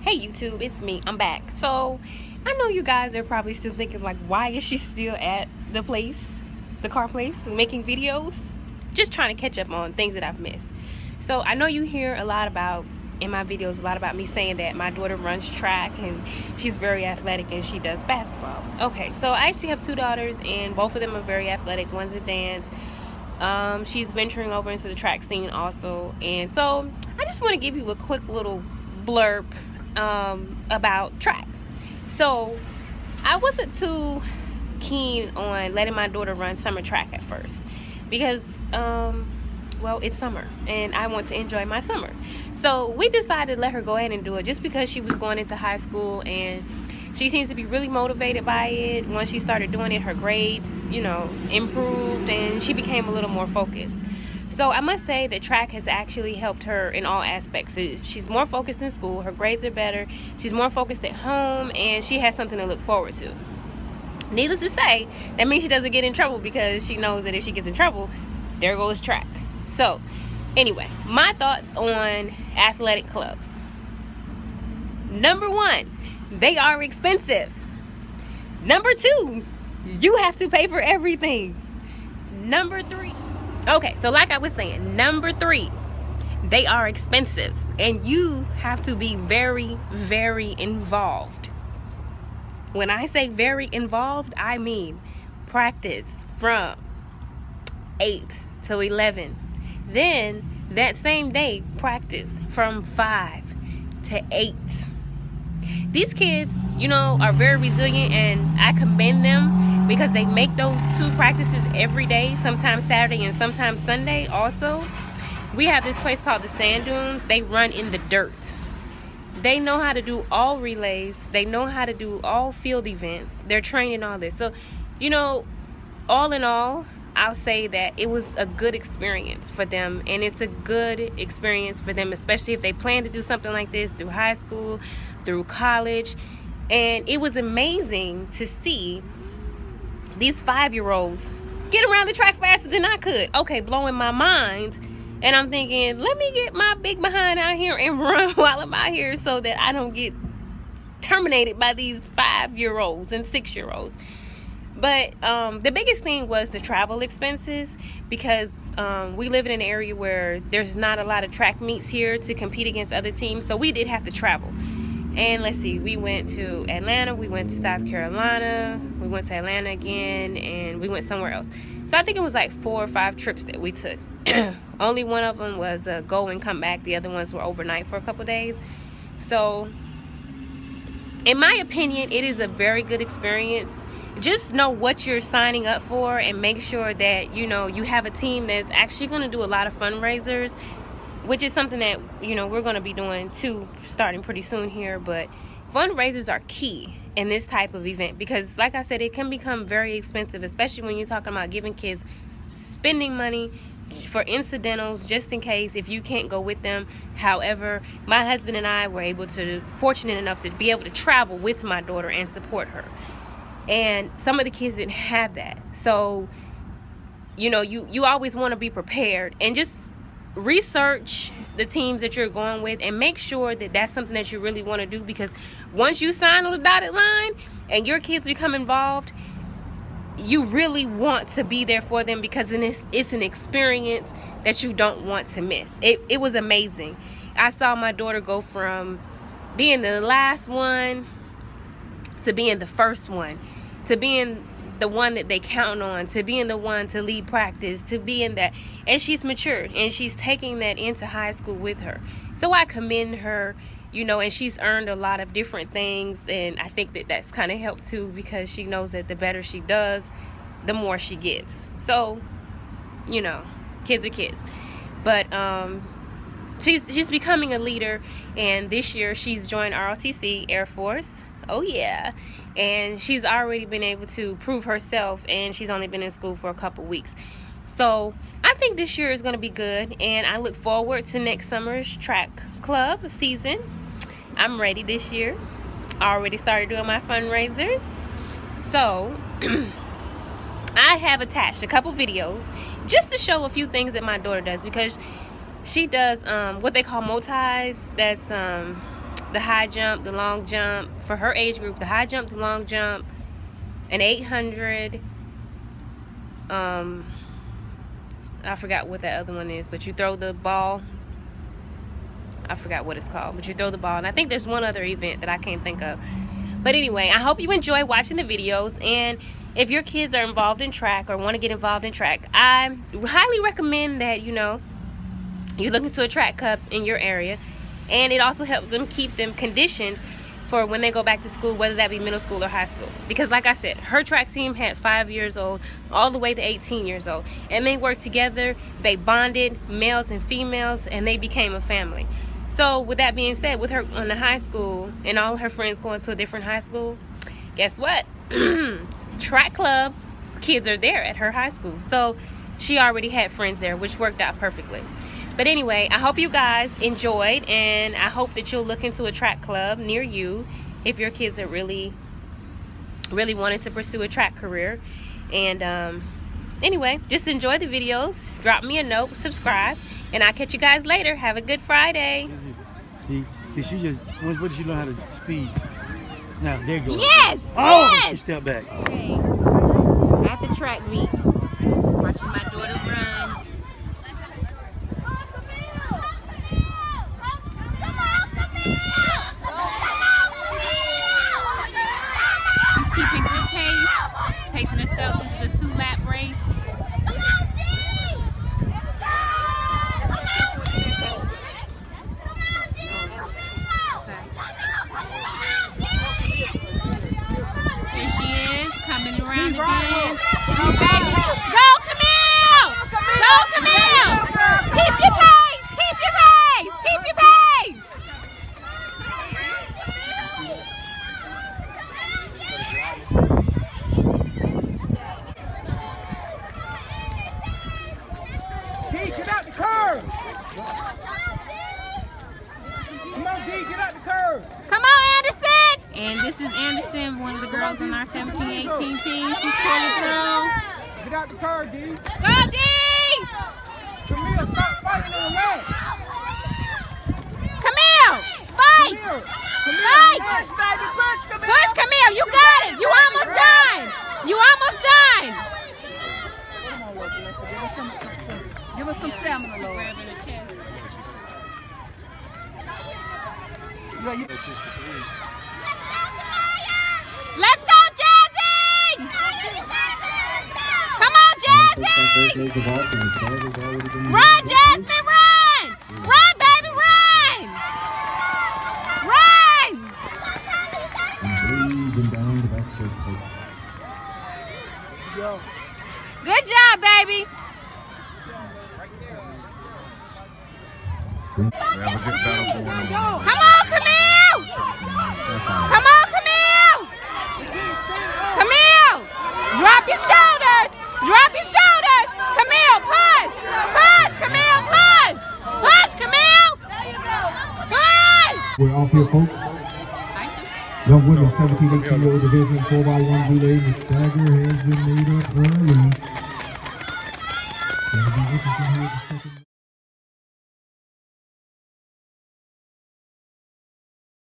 Hey YouTube, it's me. I'm back. So I know you guys are probably still thinking like, why is she still at the car place, making videos? Just trying to catch up on things that I've missed. So I know you hear a lot about, in my videos, a lot about me saying that my daughter runs track and she's very athletic and she does basketball. Okay, so I actually have two daughters and both of them are very athletic. One's a dance. She's venturing over into the track scene also. And so I just want to give you a quick little blurb about track. So I wasn't too keen on letting my daughter run summer track at first because well, it's summer and I want to enjoy my summer. So we decided to let her go ahead and do it just because she was going into high school and she seems to be really motivated by it. Once she started doing it, her grades, improved and she became a little more focused. So I must say that track has actually helped her in all aspects. She's more focused in school, her grades are better, she's more focused at home, and she has something to look forward to. Needless to say, that means she doesn't get in trouble because she knows that if she gets in trouble, there goes track. So anyway, my thoughts on athletic clubs. Number one, they are expensive. Number two, you have to pay for everything. Number three, okay, so like I was saying, number three, they are expensive and you have to be very, very involved. When I say very involved, I mean practice from 8 to 11. Then that same day, practice from 5 to 8. These kids, are very resilient and I commend them because they make those two practices every day, sometimes Saturday and sometimes Sunday also. We have this place called the Sand Dunes. They run in the dirt. They know how to do all relays. They know how to do all field events. They're trained in all this. So, all in all, I'll say that it was a good experience for them, and it's a good experience for them, especially if they plan to do something like this through high school, through college. And it was amazing to see these 5-year-olds get around the track faster than I could. Okay, blowing my mind. And I'm thinking, let me get my big behind out here and run while I'm out here so that I don't get terminated by these 5-year-olds and 6-year-olds. But the biggest thing was the travel expenses because we live in an area where there's not a lot of track meets here to compete against other teams. So we did have to travel. And let's see, we went to Atlanta, we went to South Carolina, we went to Atlanta again, and we went somewhere else. So I think it was like 4 or 5 trips that we took. Only one of them was a go and come back. The other ones were overnight for a couple days. So in my opinion, it is a very good experience. Just know what you're signing up for and make sure that, you have a team that's actually going to do a lot of fundraisers, which is something that, we're going to be doing too, starting pretty soon here. But fundraisers are key in this type of event because, like I said, it can become very expensive, especially when you're talking about giving kids spending money for incidentals just in case if you can't go with them. However, my husband and I were fortunate enough to be able to travel with my daughter and support her. And some of the kids didn't have that. So, you always want to be prepared and just research the teams that you're going with and make sure that that's something that you really want to do, because once you sign on the dotted line and your kids become involved, you really want to be there for them because it's an experience that you don't want to miss. It was amazing. I saw my daughter go from being the last one to being the first one, to being the one that they count on, to being the one to lead practice, to being that. And she's matured and she's taking that into high school with her. So I commend her, and she's earned a lot of different things. And I think that that's kind of helped too, because she knows that the better she does, the more she gets. So, kids are kids. But she's becoming a leader. And this year she's joined ROTC, Air Force. Oh yeah. And she's already been able to prove herself, and she's only been in school for a couple weeks. So I think this year is going to be good, and I look forward to next summer's track club season. I'm ready this year. I already started doing my fundraisers. So I have attached a couple videos just to show a few things that my daughter does, because she does what they call multis. That's the high jump, the long jump. For her age group, the high jump, the long jump, an 800. I forgot what that other one is, but you throw the ball. I forgot what it's called, but you throw the ball. And I think there's one other event that I can't think of. But anyway, I hope you enjoy watching the videos. And if your kids are involved in track or want to get involved in track, I highly recommend that, you know, you look into a track cup in your area. And it also helps them keep them conditioned for when they go back to school, whether that be middle school or high school. Because like I said, her track team had 5 years old all the way to 18 years old. And they worked together, they bonded, males and females, and they became a family. So with that being said, with her on the high school and all her friends going to a different high school, guess what? Track club kids are there at her high school. So she already had friends there, which worked out perfectly. But anyway, I hope you guys enjoyed, and I hope that you'll look into a track club near you if your kids are really wanting to pursue a track career. And anyway, just enjoy the videos, drop me a note, subscribe, and I'll catch you guys later. Have a good Friday. See, she just, what did she learn how to speed? Now, there you go. Yes! Oh, yes! she stepped back. Okay. At the track meet, watching my daughter run. She's keeping good pace, pacing herself. This is a 2-lap race. Here she is, coming around again. Go, baby. Go, Camille! Go, Camille! Keep your pace! Keep your pace! Keep your pace! D, get out the curve! Come on, D, get out the curve! Come on, Anderson! And this is Anderson, one of the girls on our 17-18 team. She's pulling through. Get out the curve, D! Go, D! Camille, stop fighting in the way! Camille! Fight! Camille! Fight! Push, baby, push, Camille! Push, Camille! You got it! You almost done! You almost done! Give us some stamina, Lord. Let's go, Jazzy! Come on, Jazzy! Run, Jasmine, run! Run, baby, run! Run! Good job, baby. We have a good battle going on. Come on, Camille! Come on, Camille! Camille! Drop your shoulders! Drop your shoulders! Camille, push! Push, Camille, push! Push, Camille! Push! We're off here, folks. Young women, 17-18-year-old division, 4x1 relay, Miss Dagger has been made up early. Gonna be interesting here.